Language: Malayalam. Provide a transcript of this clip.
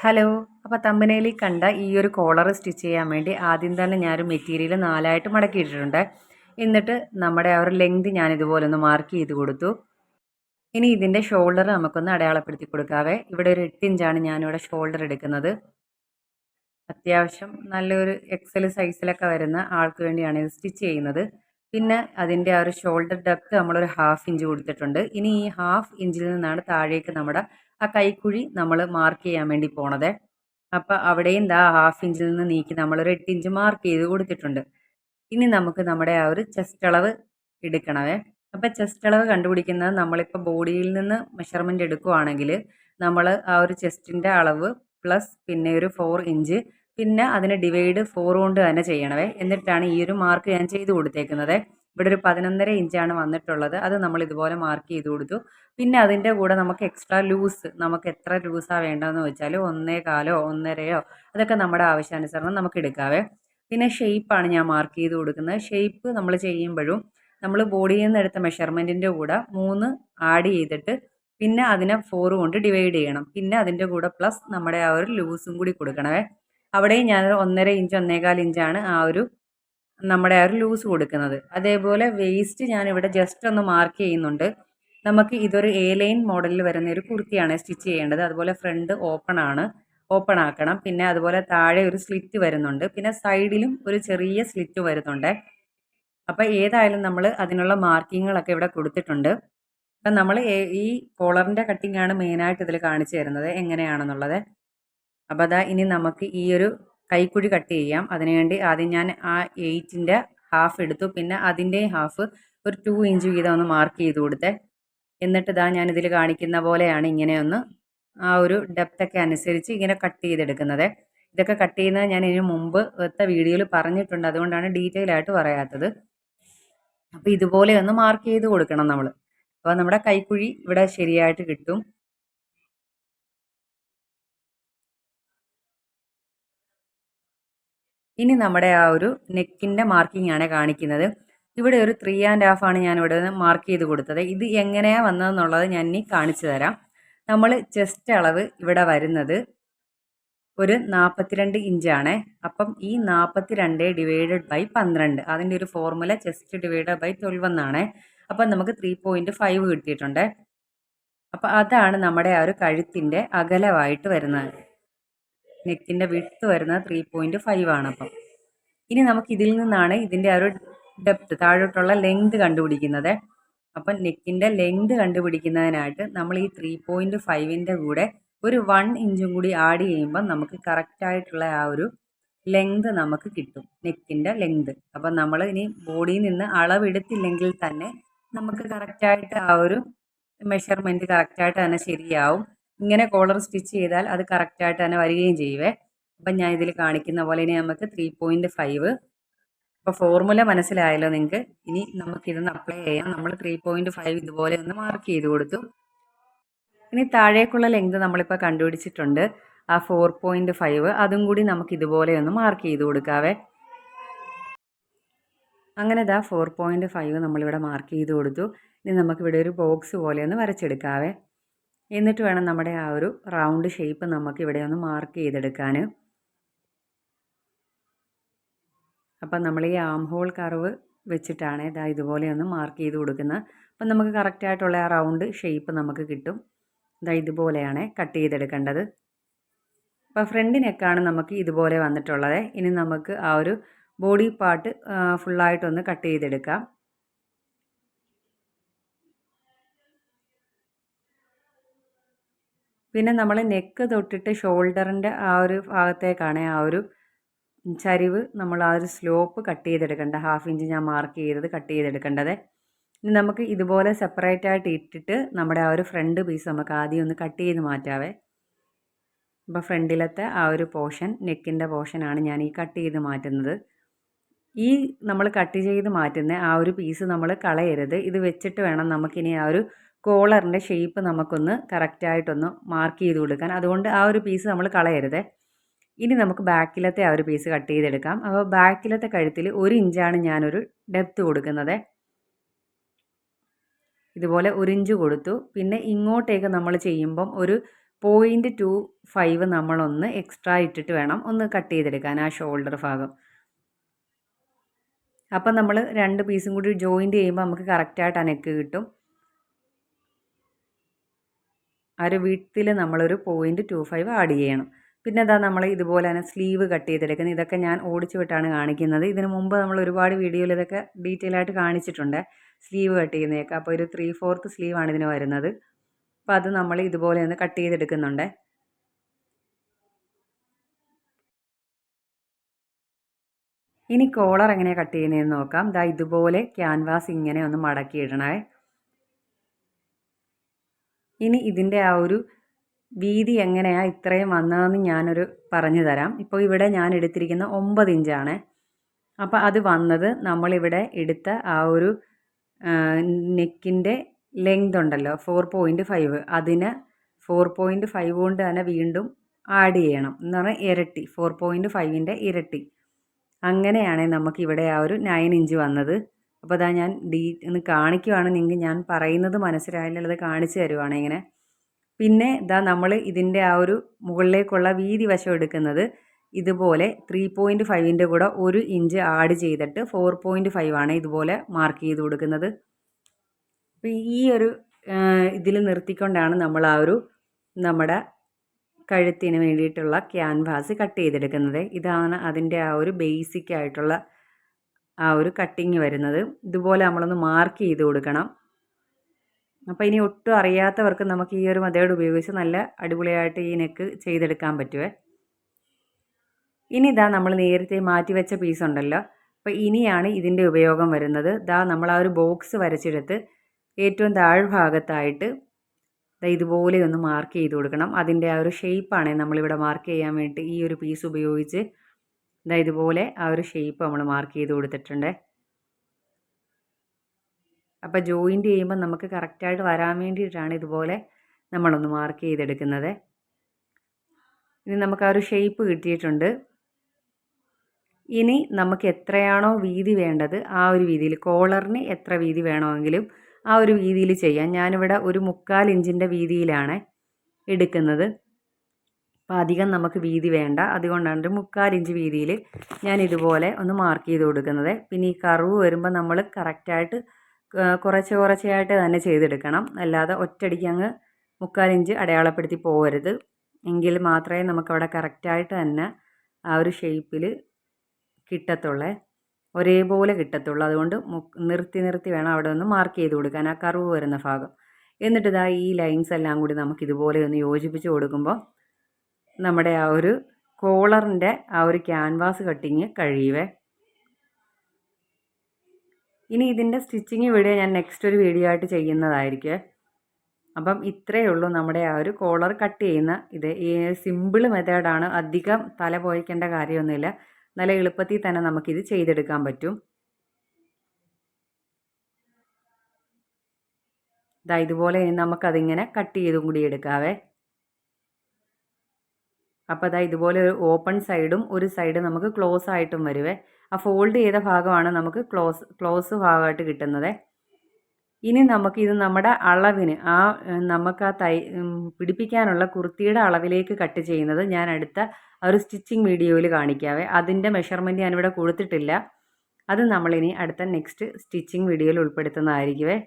ഹലോ. അപ്പോൾ തമ്പനയിലിൽ കണ്ട ഈ ഒരു കോളർ സ്റ്റിച്ച് ചെയ്യാൻ വേണ്ടി ആദ്യം തന്നെ ഞാനൊരു മെറ്റീരിയൽ 4ആയിട്ട് മടക്കിയിട്ടിട്ടുണ്ട്. എന്നിട്ട് നമ്മുടെ ആ ഒരു ലെങ്ത് ഞാൻ ഇതുപോലെ ഒന്ന് മാർക്ക് ചെയ്ത് കൊടുത്തു. ഇനി ഇതിൻ്റെ ഷോൾഡർ നമുക്കൊന്ന് അടയാളപ്പെടുത്തി കൊടുക്കാവേ. ഇവിടെ ഒരു 8 ഇഞ്ചാണ് ഞാനിവിടെ ഷോൾഡർ എടുക്കുന്നത്. അത്യാവശ്യം നല്ലൊരു എക്സൽ സൈസിലൊക്കെ വരുന്ന ആൾക്ക് വേണ്ടിയാണ് ഇത് സ്റ്റിച്ച് ചെയ്യുന്നത്. പിന്നെ അതിൻ്റെ ആ ഒരു ഷോൾഡർ ഡെപ്ത് നമ്മളൊരു 1/2 ഇഞ്ച് കൊടുത്തിട്ടുണ്ട്. ഇനി ഈ 1/2 ഇഞ്ചിൽ നിന്നാണ് താഴേക്ക് നമ്മുടെ ആ കൈക്കുഴി നമ്മൾ മാർക്ക് ചെയ്യാൻ വേണ്ടി പോണത്. അപ്പോൾ അവിടെയും ദാ 1/2 ഇഞ്ചിൽ നിന്ന് നീക്കി നമ്മളൊരു 8 ഇഞ്ച് മാർക്ക് ചെയ്ത് കൊടുത്തിട്ടുണ്ട്. ഇനി നമുക്ക് നമ്മുടെ ആ ഒരു ചെസ്റ്റ് അളവ് എടുക്കണമേ. അപ്പോൾ ചെസ്റ്റ് അളവ് കണ്ടുപിടിക്കുന്നത് നമ്മളിപ്പോൾ ബോഡിയിൽ നിന്ന് മെഷർമെൻറ്റ് എടുക്കുവാണെങ്കിൽ നമ്മൾ ആ ഒരു ചെസ്റ്റിൻ്റെ അളവ് പ്ലസ് പിന്നെ ഒരു 4 ഇഞ്ച് പിന്നെ അതിനെ ഡിവൈഡ് 4 കൊണ്ട് തന്നെ ചെയ്യണമേ. എന്നിട്ടാണ് ഈ ഒരു മാർക്ക് ഞാൻ ചെയ്ത് കൊടുത്തേക്കുന്നത്. ഇവിടെ ഒരു 11.5 ഇഞ്ചാണ് വന്നിട്ടുള്ളത്. അത് നമ്മൾ ഇതുപോലെ മാർക്ക് ചെയ്ത് കൊടുത്തു. പിന്നെ അതിൻ്റെ കൂടെ നമുക്ക് എക്സ്ട്രാ ലൂസ് നമുക്ക് എത്ര ലൂസാണ് വേണ്ടതെന്ന് വെച്ചാൽ 1.25 1.5 അതൊക്കെ നമ്മുടെ ആവശ്യാനുസരണം നമുക്ക് എടുക്കാവേ. പിന്നെ ഷേപ്പാണ് ഞാൻ മാർക്ക് ചെയ്ത് കൊടുക്കുന്നത്. ഷേപ്പ് നമ്മൾ ചെയ്യുമ്പോഴും നമ്മൾ ബോഡിയിൽ നിന്ന് എടുത്ത മെഷർമെൻറ്റിൻ്റെ കൂടെ 3 ആഡ് ചെയ്തിട്ട് പിന്നെ അതിനെ 4 കൊണ്ട് ഡിവൈഡ് ചെയ്യണം. പിന്നെ അതിൻ്റെ കൂടെ പ്ലസ് നമ്മുടെ ആ ഒരു ലൂസും കൂടി കൊടുക്കണമേ. അവിടെയും ഞാൻ 1.5 ഇഞ്ച് 1.25 ഇഞ്ചാണ് ആ ഒരു നമ്മുടെ ആ ഒരു ലൂസ് കൊടുക്കുന്നത്. അതേപോലെ വേസ്റ്റ് ഞാനിവിടെ ജസ്റ്റ് ഒന്ന് മാർക്ക് ചെയ്യുന്നുണ്ട്. നമുക്ക് ഇതൊരു എ ലൈൻ മോഡലിൽ വരുന്ന ഒരു കുർത്തിയാണ് സ്റ്റിച്ച് ചെയ്യേണ്ടത്. അതുപോലെ ഫ്രണ്ട് ഓപ്പൺ ആക്കണം. പിന്നെ അതുപോലെ താഴെ ഒരു സ്ലിറ്റ് വരുന്നുണ്ട്. പിന്നെ സൈഡിലും ഒരു ചെറിയ സ്ലിറ്റ് വരുന്നുണ്ട്. അപ്പോൾ ഏതായാലും നമ്മൾ അതിനുള്ള മാർക്കിങ്ങുകളൊക്കെ ഇവിടെ കൊടുത്തിട്ടുണ്ട്. അപ്പം നമ്മൾ ഈ കോളറിൻ്റെ കട്ടിംഗ് ആണ് മെയിനായിട്ട് ഇതിൽ കാണിച്ചു തരുന്നത് എങ്ങനെയാണെന്നുള്ളത്. അപ്പോൾ അതാ ഇനി നമുക്ക് ഈ ഒരു കൈക്കുഴി കട്ട് ചെയ്യാം. അതിനുവേണ്ടി ആദ്യം ഞാൻ ആ 8ൻ്റെ ഹാഫ് എടുത്തു. പിന്നെ അതിൻ്റെയും ഹാഫ് ഒരു 2 ഇഞ്ച് വീതം ഒന്ന് മാർക്ക് ചെയ്ത് കൊടുത്തേ. എന്നിട്ട് ഇതാ ഞാനിതിൽ കാണിക്കുന്ന പോലെയാണ് ഇങ്ങനെ ഒന്ന് ആ ഒരു ഡെപ്തൊക്കെ അനുസരിച്ച് ഇങ്ങനെ കട്ട് ചെയ്തെടുക്കുന്നത്. ഇതൊക്കെ കട്ട് ചെയ്യുന്നത് ഞാൻ ഇതിന് മുമ്പത്തെ വീഡിയോയിൽ പറഞ്ഞിട്ടുണ്ട്. അതുകൊണ്ടാണ് ഡീറ്റെയിൽ ആയിട്ട് പറയാത്തത്. അപ്പോൾ ഇതുപോലെ ഒന്ന് മാർക്ക് ചെയ്ത് കൊടുക്കണം നമ്മൾ. അപ്പോൾ നമ്മുടെ കൈക്കുഴി ഇവിടെ ശരിയായിട്ട് കിട്ടും. ഇനി നമ്മുടെ ആ ഒരു നെക്കിൻ്റെ മാർക്കിംഗ് ആണ് കാണിക്കുന്നത്. ഇവിടെ ഒരു 3.5 ആണ് ഞാൻ ഇവിടെ മാർക്ക് ചെയ്ത് കൊടുത്തത്. ഇത് എങ്ങനെയാണ് വന്നതെന്നുള്ളത് ഞാൻ ഇനി കാണിച്ചു തരാം. നമ്മൾ ചെസ്റ്റ് അളവ് ഇവിടെ വരുന്നത് ഒരു 42 ഇഞ്ചാണ്. അപ്പം ഈ 42 ഡിവൈഡഡ് ബൈ 12 അതിൻ്റെ ഒരു ഫോർമുല ചെസ്റ്റ് ഡിവൈഡഡ് ബൈ 12 എന്നാണ്. അപ്പം നമുക്ക് 3.5 കിട്ടിയിട്ടുണ്ട്. അപ്പം അതാണ് നമ്മുടെ ആ ഒരു കഴുത്തിൻ്റെ അകലമായിട്ട് വരുന്നത്. നെക്കിൻ്റെ വിഡ്ത്ത് വരുന്നത് 3.5 ആണ്. അപ്പം ഇനി നമുക്ക് ഇതിൽ നിന്നാണ് ഇതിൻ്റെ ആ ഒരു ഡെപ്ത് താഴോട്ടുള്ള ലെങ്ത് കണ്ടുപിടിക്കുന്നത്. അപ്പം നെക്കിൻ്റെ ലെങ്ത് കണ്ടുപിടിക്കുന്നതിനായിട്ട് നമ്മൾ ഈ 3.5ൻ്റെ കൂടെ ഒരു 1 ഇഞ്ചും കൂടി ആഡ് ചെയ്യുമ്പോൾ നമുക്ക് കറക്റ്റായിട്ടുള്ള ആ ഒരു ലെങ്ത് നമുക്ക് കിട്ടും, നെക്കിൻ്റെ ലെങ്ത്. അപ്പം നമ്മൾ ഇനി ബോഡിയിൽ നിന്ന് അളവെടുത്തില്ലെങ്കിൽ തന്നെ നമുക്ക് കറക്റ്റായിട്ട് ആ ഒരു മെഷർമെൻറ്റ് കറക്റ്റായിട്ട് തന്നെ ശരിയാവും. ഇങ്ങനെ കോളർ സ്റ്റിച്ച് ചെയ്താൽ അത് കറക്റ്റായിട്ട് തന്നെ വരികയും ചെയ്യുവേ. അപ്പം ഞാൻ ഇതിൽ കാണിക്കുന്ന പോലെ ഇനി നമുക്ക് 3.5 അപ്പോൾ ഫോർമുല മനസ്സിലായല്ലോ നിങ്ങൾക്ക്. ഇനി നമുക്കിതൊന്ന് അപ്ലൈ ചെയ്യാം. നമ്മൾ 3.5 ഇതുപോലെ ഒന്ന് മാർക്ക് ചെയ്ത് കൊടുത്തു. ഇനി താഴേക്കുള്ള ലെങ്ത് നമ്മളിപ്പോൾ കണ്ടുപിടിച്ചിട്ടുണ്ട്, ആ 4.5 അതും കൂടി നമുക്ക് ഇതുപോലെ ഒന്ന് മാർക്ക് ചെയ്ത് കൊടുക്കാവേ. അങ്ങനെ ഇതാ 4.5 നമ്മളിവിടെ മാർക്ക് ചെയ്ത് കൊടുത്തു. ഇനി നമുക്കിവിടെ ഒരു ബോക്സ് പോലെ ഒന്ന് വരച്ചെടുക്കാവേ. എന്നിട്ട് വേണം നമ്മുടെ ആ ഒരു റൗണ്ട് ഷേപ്പ് നമുക്ക് ഇവിടെ ഒന്ന് മാർക്ക് ചെയ്തെടുക്കാൻ. അപ്പം നമ്മൾ ഈ ആം ഹോൾ കർവ് വെച്ചിട്ടാണ് ഇതാ ഇതുപോലെ ഒന്ന് മാർക്ക് ചെയ്ത് കൊടുക്കുന്നത്. അപ്പം നമുക്ക് കറക്റ്റായിട്ടുള്ള ആ റൗണ്ട് ഷേപ്പ് നമുക്ക് കിട്ടും. ഇതാ ഇതുപോലെയാണ് കട്ട് ചെയ്തെടുക്കേണ്ടത്. അപ്പോൾ ഫ്രണ്ട് നെക്കാണ് നമുക്ക് ഇതുപോലെ വന്നിട്ടുള്ളത്. ഇനി നമുക്ക് ആ ഒരു ബോഡി പാർട്ട് ഫുള്ളായിട്ടൊന്ന് കട്ട് ചെയ്തെടുക്കാം. പിന്നെ നമ്മൾ നെക്ക് തൊട്ടിട്ട് ഷോൾഡറിൻ്റെ ആ ഒരു ഭാഗത്തേക്കാണ് ആ ഒരു ചരിവ് നമ്മൾ ആ ഒരു സ്ലോപ്പ് കട്ട് ചെയ്തെടുക്കേണ്ട 1/2 ഇഞ്ച് ഞാൻ മാർക്ക് ചെയ്തത് കട്ട് ചെയ്തെടുക്കേണ്ടത്. ഇനി നമുക്ക് ഇതുപോലെ സെപ്പറേറ്റ് ആയിട്ട് ഇട്ടിട്ട് നമ്മുടെ ആ ഒരു ഫ്രണ്ട് പീസ് നമുക്ക് ആദ്യം ഒന്ന് കട്ട് ചെയ്ത് മാറ്റാവേ. അപ്പോൾ ഫ്രണ്ടിലത്തെ ആ ഒരു പോർഷൻ നെക്കിൻ്റെ പോർഷനാണ് ഞാൻ ഈ കട്ട് ചെയ്ത് മാറ്റുന്നത്. ഈ നമ്മൾ കട്ട് ചെയ്ത് മാറ്റുന്ന ആ ഒരു പീസ് നമ്മൾ കളയരുത്. ഇത് വെച്ചിട്ട് വേണം നമുക്കിനി ആ ഒരു കോളറിൻ്റെ ഷേപ്പ് നമുക്കൊന്ന് കറക്റ്റായിട്ടൊന്ന് മാർക്ക് ചെയ്ത് കൊടുക്കാൻ. അതുകൊണ്ട് ആ ഒരു പീസ് നമ്മൾ കളയരുത്. ഇനി നമുക്ക് ബാക്കിലത്തെ ആ ഒരു പീസ് കട്ട് ചെയ്തെടുക്കാം. അപ്പോൾ ബാക്കിലത്തെ കഴുത്തിൽ 1 ഇഞ്ചാണ് ഞാനൊരു ഡെപ്ത് കൊടുക്കുന്നത്. ഇതുപോലെ 1 ഇഞ്ച് കൊടുത്തു. പിന്നെ ഇങ്ങോട്ടേക്ക് നമ്മൾ ചെയ്യുമ്പം ഒരു 0.25 നമ്മളൊന്ന് എക്സ്ട്രാ ഇട്ടിട്ട് വേണം ഒന്ന് കട്ട് ചെയ്തെടുക്കാൻ ആ ഷോൾഡർ ഭാഗം. അപ്പം നമ്മൾ 2 പീസും കൂടി ജോയിൻറ്റ് ചെയ്യുമ്പോൾ നമുക്ക് കറക്റ്റായിട്ട് ആ നെക്ക് കിട്ടും. ആ ഒരു വിഡ്ത്തിൽ നമ്മളൊരു 0.25 ആഡ് ചെയ്യണം. പിന്നെ അതാ നമ്മൾ ഇതുപോലെ തന്നെ സ്ലീവ് കട്ട് ചെയ്തെടുക്കുന്നത്. ഇതൊക്കെ ഞാൻ ഓടിച്ചു വിട്ടാണ് കാണിക്കുന്നത്. ഇതിന് മുമ്പ് നമ്മൾ ഒരുപാട് വീഡിയോയിൽ ഇതൊക്കെ ഡീറ്റെയിൽ ആയിട്ട് കാണിച്ചിട്ടുണ്ട്, സ്ലീവ് കട്ട് ചെയ്യുന്നതൊക്കെ. അപ്പോൾ ഒരു 3/4 സ്ലീവാണ് ഇതിന് വരുന്നത്. അപ്പോൾ അത് നമ്മൾ ഇതുപോലെ ഒന്ന് കട്ട് ചെയ്തെടുക്കുന്നുണ്ട്. ഇനി കോളർ എങ്ങനെയാണ് കട്ട് ചെയ്യുന്നതെന്ന് നോക്കാം. ദാ ഇതുപോലെ ക്യാൻവാസ് ഇങ്ങനെ ഒന്ന് മടക്കിയിടണേ. ഇനി ഇതിൻ്റെ ആ ഒരു വീതി എങ്ങനെയാണ് ഇത്രയും വന്നതെന്ന് ഞാനൊരു പറഞ്ഞു തരാം. ഇപ്പോൾ ഇവിടെ ഞാൻ എടുത്തിരിക്കുന്ന 9 ഇഞ്ചാണ്. അപ്പോൾ അത് വന്നത് നമ്മളിവിടെ എടുത്ത ആ ഒരു നെക്കിൻ്റെ ലെങ്ത് ഉണ്ടല്ലോ 4.5, അതിന് 4.5 കൊണ്ട് തന്നെ വീണ്ടും ആഡ് ചെയ്യണം എന്ന് പറഞ്ഞാൽ ഇരട്ടി, 4.5ൻ്റെ ഇരട്ടി. അങ്ങനെയാണെങ്കിൽ നമുക്കിവിടെ ആ ഒരു 9 ഇഞ്ച് വന്നത്. അപ്പോൾ അതാ ഞാൻ ഒന്ന് കാണിക്കുവാണ്, നിങ്ങൾക്ക് ഞാൻ പറയുന്നത് മനസ്സിലായില്ല, അത് കാണിച്ചു തരുവാണ് ഇങ്ങനെ. പിന്നെ ഇതാ നമ്മൾ ഇതിൻ്റെ ആ ഒരു മുകളിലേക്കുള്ള വീതി വശം എടുക്കുന്നത് ഇതുപോലെ 3.5ൻ്റെ കൂടെ 1 ഇഞ്ച് ആഡ് ചെയ്തിട്ട് 4.5 ആണ് ഇതുപോലെ മാർക്ക് ചെയ്ത് കൊടുക്കുന്നത്. അപ്പോൾ ഈ ഒരു ഇതിൽ നിർത്തിക്കൊണ്ടാണ് നമ്മൾ ആ ഒരു നമ്മുടെ കഴുത്തിന് വേണ്ടിയിട്ടുള്ള ക്യാൻവാസ് കട്ട് ചെയ്തെടുക്കുന്നത്. ഇതാണ് അതിൻ്റെ ആ ഒരു ബേസിക് ആയിട്ടുള്ള ആ ഒരു കട്ടിങ് വരുന്നത്. ഇതുപോലെ നമ്മളൊന്ന് മാർക്ക് ചെയ്ത് കൊടുക്കണം. അപ്പോൾ ഇനി ഒട്ടും അറിയാത്തവർക്ക് നമുക്ക് ഈ ഒരു മെത്തേഡ് ഉപയോഗിച്ച് നല്ല അടിപൊളിയായിട്ട് ഈ നെക്ക് ചെയ്തെടുക്കാൻ പറ്റുമേ. ഇനി ഇതാ നമ്മൾ നേരത്തെ മാറ്റി വെച്ച പീസ് ഉണ്ടല്ലോ, അപ്പോൾ ഇനിയാണ് ഇതിൻ്റെ ഉപയോഗം വരുന്നത്. ഇതാ നമ്മൾ ആ ഒരു ബോക്സ് വരച്ചെടുത്ത് ഏറ്റവും താഴ്ഭാഗത്തായിട്ട് ഇതുപോലെ ഒന്ന് മാർക്ക് ചെയ്ത് കൊടുക്കണം. അതിൻ്റെ ആ ഒരു ഷേപ്പാണ് നമ്മളിവിടെ മാർക്ക് ചെയ്യാൻ വേണ്ടി ഈ ഒരു പീസ് ഉപയോഗിച്ച് ഇതുപോലെ ആ ഒരു ഷേപ്പ് നമ്മൾ മാർക്ക് ചെയ്ത് കൊടുത്തിട്ടുണ്ട്. അപ്പോൾ ജോയിൻറ്റ് ചെയ്യുമ്പോൾ നമുക്ക് കറക്റ്റായിട്ട് വരാൻ വേണ്ടിയിട്ടാണ് ഇതുപോലെ നമ്മളൊന്ന് മാർക്ക് ചെയ്തെടുക്കുന്നത്. ഇനി നമുക്ക് ആ ഒരു ഷേപ്പ് കിട്ടിയിട്ടുണ്ട്. ഇനി നമുക്ക് എത്രയാണോ വീതി വേണ്ടത് ആ ഒരു വീതിയിൽ, കോളറിന് എത്ര വീതി വേണമെങ്കിലും ആ ഒരു വീതിയിൽ ചെയ്യാം. ഞാനിവിടെ ഒരു 3/4 ഇഞ്ചിൻ്റെ വീതിയിലാണ് എടുക്കുന്നത്. അപ്പോൾ അധികം നമുക്ക് വീതി വേണ്ട, അതുകൊണ്ടാണ് ഒരു 3/4 ഇഞ്ച് വീതിയിൽ ഞാൻ ഇതുപോലെ ഒന്ന് മാർക്ക് ചെയ്ത് കൊടുക്കുന്നത്. പിന്നെ ഈ കർവ് വരുമ്പോൾ നമ്മൾ കറക്റ്റായിട്ട് കുറച്ചായിട്ട് തന്നെ ചെയ്തെടുക്കണം, അല്ലാതെ ഒറ്റയടിക്ക് അങ്ങ് 3/4 ഇഞ്ച് അടയാളപ്പെടുത്തി പോകരുത്. എങ്കിൽ മാത്രമേ നമുക്കവിടെ കറക്റ്റായിട്ട് തന്നെ ആ ഒരു ഷേപ്പിൽ കിട്ടത്തുള്ളേ, ഒരേപോലെ കിട്ടത്തുള്ളൂ. അതുകൊണ്ട് നിർത്തി വേണം അവിടെ ഒന്ന് മാർക്ക് ചെയ്ത് കൊടുക്കാൻ ആ കർവ് വരുന്ന ഭാഗം. എന്നിട്ട് ഇതാ ഈ ലൈൻസ് എല്ലാം കൂടി നമുക്കിതുപോലെ ഒന്ന് യോജിപ്പിച്ച് കൊടുക്കുമ്പോൾ നമ്മുടെ ആ ഒരു കോളറിൻ്റെ ആ ഒരു ക്യാൻവാസ് കട്ടിങ് കഴിയുവേ. ഇനി ഇതിൻ്റെ സ്റ്റിച്ചിങ് വീഡിയോ ഞാൻ നെക്സ്റ്റ് ഒരു വീഡിയോ ആയിട്ട് ചെയ്യുന്നതായിരിക്കും. അപ്പം ഇത്രയേ ഉള്ളൂ നമ്മുടെ ആ ഒരു കോളർ കട്ട് ചെയ്യുന്ന ഇത്. ഈ സിമ്പിൾ മെത്തേഡാണ്, അധികം തല പോയിക്കേണ്ട കാര്യമൊന്നുമില്ല. നല്ല എളുപ്പത്തിൽ തന്നെ നമുക്കിത് ചെയ്തെടുക്കാൻ പറ്റും. ഇതുപോലെ നമുക്കതിങ്ങനെ കട്ട് ചെയ്തും കൂടി എടുക്കാവേ. അപ്പോൾ ഇതുപോലെ ഒരു ഓപ്പൺ സൈഡും ഒരു സൈഡ് നമുക്ക് ക്ലോസ് ആയിട്ടും വരുവേ. ആ ഫോൾഡ് ചെയ്ത ഭാഗമാണ് നമുക്ക് ക്ലോസ് ഭാഗമായിട്ട് കിട്ടുന്നത്. ഇനി നമുക്കിത് നമ്മുടെ അളവിന് നമുക്ക് ആ പിടിപ്പിക്കാനുള്ള കുർത്തിയുടെ അളവിലേക്ക് കട്ട് ചെയ്യുന്നത് ഞാൻ അടുത്ത ഒരു സ്റ്റിച്ചിങ് വീഡിയോയിൽ കാണിക്കാവേ. അതിൻ്റെ മെഷർമെൻറ്റ് ഞാനിവിടെ കൊടുത്തിട്ടില്ല, അത് നമ്മളിനി അടുത്ത നെക്സ്റ്റ് സ്റ്റിച്ചിങ് വീഡിയോയിൽ ഉൾപ്പെടുത്തുന്നതായിരിക്കുമേ.